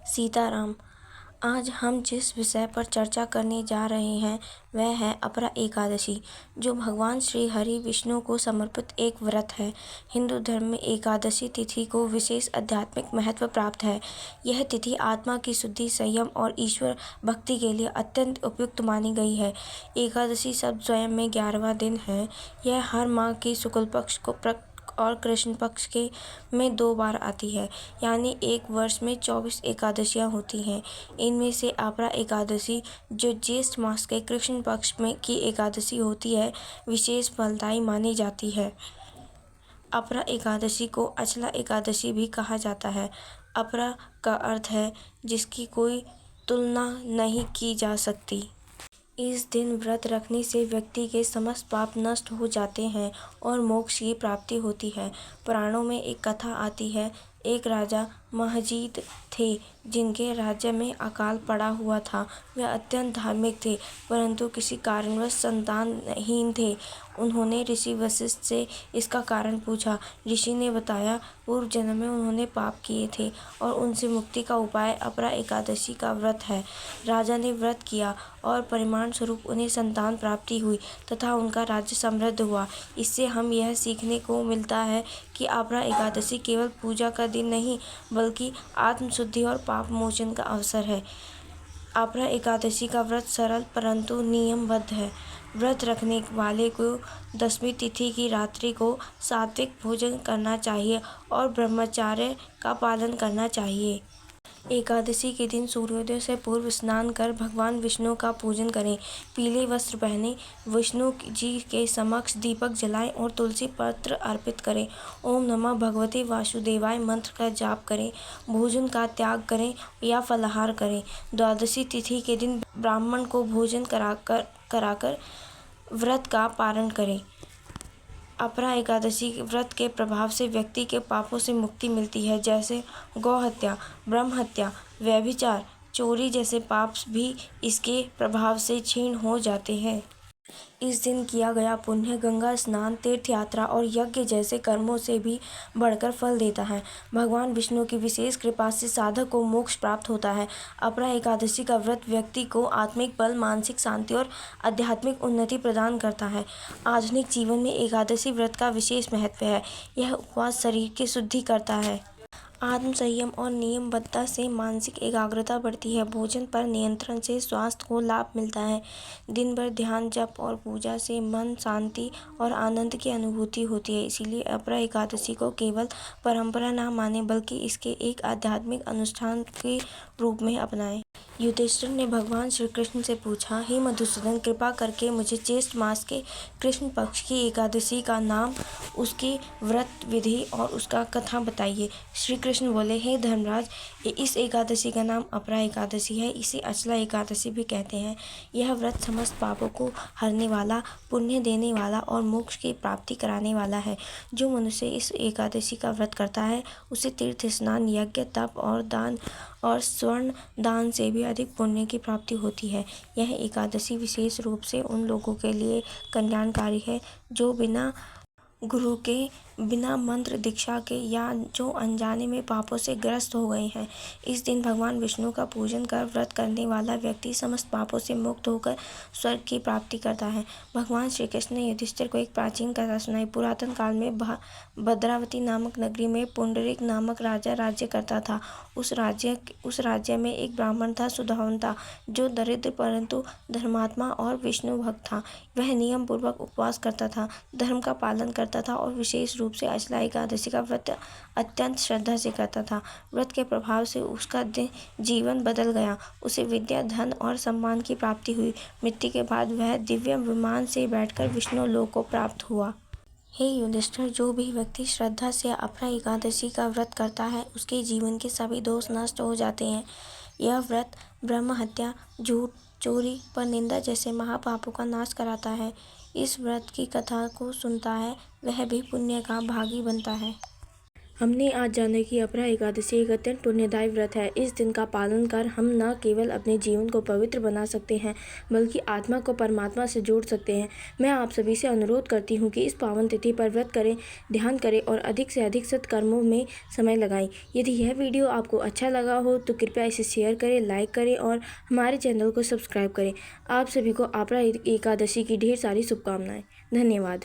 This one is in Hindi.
सीताराम। आज हम जिस विषय पर चर्चा करने जा रहे हैं वह है अपरा एकादशी, जो भगवान श्री हरि विष्णु को समर्पित एक व्रत है। हिंदू धर्म में एकादशी तिथि को विशेष आध्यात्मिक महत्व प्राप्त है। यह तिथि आत्मा की शुद्धि, संयम और ईश्वर भक्ति के लिए अत्यंत उपयुक्त मानी गई है। एकादशी शब्द स्वयं में 11वां दिन है। यह हर माह के शुक्ल पक्ष को और कृष्ण पक्ष के में 2 बार आती है, यानी एक वर्ष में 24 एकादशियां होती हैं। इनमें से अपरा एकादशी, जो ज्येष्ठ मास के कृष्ण पक्ष में की एकादशी होती है, विशेष फलदायी मानी जाती है। अपरा एकादशी को अचला एकादशी भी कहा जाता है। अपरा का अर्थ है जिसकी कोई तुलना नहीं की जा सकती। इस दिन व्रत रखने से व्यक्ति के समस्त पाप नष्ट हो जाते हैं और मोक्ष की प्राप्ति होती है। पुराणों में एक कथा आती है। एक राजा महजीद थे, जिनके राज्य में अकाल पड़ा हुआ था। वे अत्यंत धार्मिक थे, परंतु किसी कारणवश संतानहीन थे। उन्होंने ऋषि वशिष्ठ से इसका कारण पूछा। ऋषि ने बताया, पूर्व जन्म में उन्होंने पाप किए थे और उनसे मुक्ति का उपाय अपरा एकादशी का व्रत है। राजा ने व्रत किया और परिणाम स्वरूप उन्हें संतान प्राप्ति हुई तथा उनका राज्य समृद्ध हुआ। इससे हम यह सीखने को मिलता है कि अपरा एकादशी केवल पूजा का दिन नहीं, बल्कि आत्मशुद्धि और पाप मोचन का अवसर है। अपरा एकादशी का व्रत सरल परंतु नियमबद्ध है। व्रत रखने वाले को 10वीं तिथि की रात्रि को सात्विक भोजन करना चाहिए और ब्रह्मचर्य का पालन करना चाहिए। एकादशी के दिन सूर्योदय से पूर्व स्नान कर भगवान विष्णु का पूजन करें। पीले वस्त्र पहने विष्णु जी के समक्ष दीपक जलाएं और तुलसी पत्र अर्पित करें। ओम नमः भगवते वासुदेवाय मंत्र का जाप करें। भोजन का त्याग करें या फलाहार करें। द्वादशी तिथि के दिन ब्राह्मण को भोजन कराकर व्रत का पारण करें। अपरा एकादशी व्रत के प्रभाव से व्यक्ति के पापों से मुक्ति मिलती है, जैसे गौहत्या, ब्रह्महत्या, व्यभिचार, चोरी जैसे पाप भी इसके प्रभाव से क्षीण हो जाते हैं। इस दिन किया गया पुण्य गंगा स्नान, तीर्थ यात्रा और यज्ञ जैसे कर्मों से भी बढ़कर फल देता है। भगवान विष्णु की विशेष कृपा से साधक को मोक्ष प्राप्त होता है। अपरा एकादशी का व्रत व्यक्ति को आत्मिक बल, मानसिक शांति और आध्यात्मिक उन्नति प्रदान करता है। आधुनिक जीवन में एकादशी व्रत का विशेष महत्व है। यह उपवास शरीर की शुद्धि करता है। आत्म संयम और नियमबद्धता से मानसिक एकाग्रता बढ़ती है। भोजन पर नियंत्रण से स्वास्थ्य को लाभ मिलता है। दिन भर ध्यान, जप और पूजा से मन शांति और आनंद की अनुभूति होती है। इसीलिए अपरा एकादशी को केवल परंपरा न माने, बल्कि इसके एक आध्यात्मिक अनुष्ठान के रूप में अपनाएं। युधिष्ठिर ने भगवान श्री कृष्ण से पूछा, हे मधुसूदन, कृपा करके मुझे ज्येष्ठ मास के कृष्ण पक्ष की एकादशी का नाम, उसकी व्रत विधि और उसका कथा बताइए। श्री कृष्ण बोले, हे धर्मराज, इस एकादशी का नाम अपरा एकादशी है। इसे अचला एकादशी भी कहते हैं। यह व्रत समस्त पापों को हरने वाला, पुण्य देने वाला और मोक्ष की प्राप्ति कराने वाला है। जो मनुष्य इस एकादशी का व्रत करता है, उसे तीर्थ स्नान, यज्ञ, तप और दान और स्वर्ण दान से भी अधिक पुण्य की प्राप्ति होती है। यह एकादशी विशेष रूप से उन लोगों के लिए कल्याणकारी है जो बिना गुरु के, बिना मंत्र दीक्षा के या जो अनजाने में पापों से ग्रस्त हो गए हैं। इस दिन भगवान विष्णु का पूजन कर व्रत करने वाला व्यक्ति समस्त पापों से मुक्त होकर स्वर्ग की प्राप्ति करता है। भगवान श्री कृष्ण ने युधिष्ठिर को एक प्राचीन कथा सुनाई। पुरातन काल में भद्रावती नामक नगरी में पुंडरीक नामक राजा राज्य करता था। उस राज्य में एक ब्राह्मण था, सुदामा, जो दरिद्र परंतु धर्मात्मा और विष्णु भक्त था। वह नियम पूर्वक उपवास करता था, धर्म का पालन करता था और विशेष रूप से अचला एकादशी का व्रत अत्यंत श्रद्धा से करता था। व्रत के प्रभाव से उसका जीवन बदल गया। उसे विद्या, धन और सम्मान की प्राप्ति हुई। मृत्यु के बाद वह दिव्य विमान से बैठकर विष्णु लोक को प्राप्त हुआ। हे युधिष्ठिर, जो भी व्यक्ति श्रद्धा से अपरा एकादशी का व्रत करता है, उसके जीवन के सभी दोष नष्ट हो जाते हैं। यह व्रत ब्रह्महत्या, झूठ, चोरी, परनिंदा जैसे महापापों का नाश कराता है। इस व्रत की कथा को सुनता है, वह भी पुण्य का भागी बनता है। हमने आज जाना कि अपरा एकादशी एक अत्यंत पुण्यदायी व्रत है। इस दिन का पालन कर हम न केवल अपने जीवन को पवित्र बना सकते हैं बल्कि आत्मा को परमात्मा से जोड़ सकते हैं। मैं आप सभी से अनुरोध करती हूँ कि इस पावन तिथि पर व्रत करें, ध्यान करें और अधिक से अधिक सत्कर्मों में समय लगाएं। यदि यह वीडियो आपको अच्छा लगा हो तो कृपया इसे शेयर करें, लाइक करें और हमारे चैनल को सब्सक्राइब करें। आप सभी को अपरा एकादशी की ढेर सारी शुभकामनाएं। धन्यवाद।